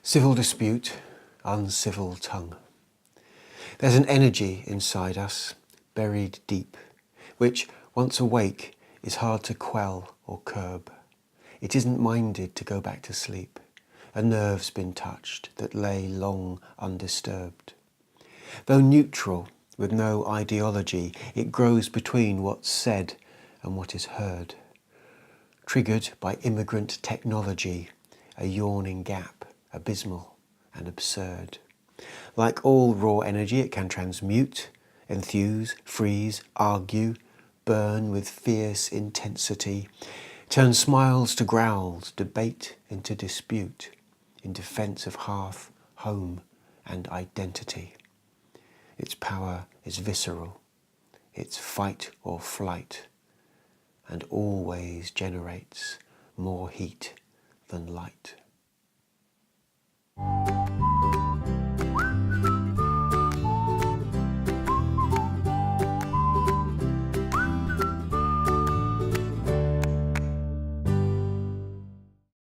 Civil dispute, uncivil tongue. There's an energy inside us, buried deep, which, once awake, is hard to quell or curb. It isn't minded to go back to sleep. A nerve's been touched that lay long undisturbed. Though neutral, with no ideology, it grows between what's said and what is heard. Triggered by immigrant technology, a yawning gap, abysmal and absurd. Like all raw energy, it can transmute, enthuse, freeze, argue, burn with fierce intensity, turn smiles to growls, debate into dispute, in defence of hearth, home and identity. Its power is visceral, it's fight or flight, and always generates more heat than light.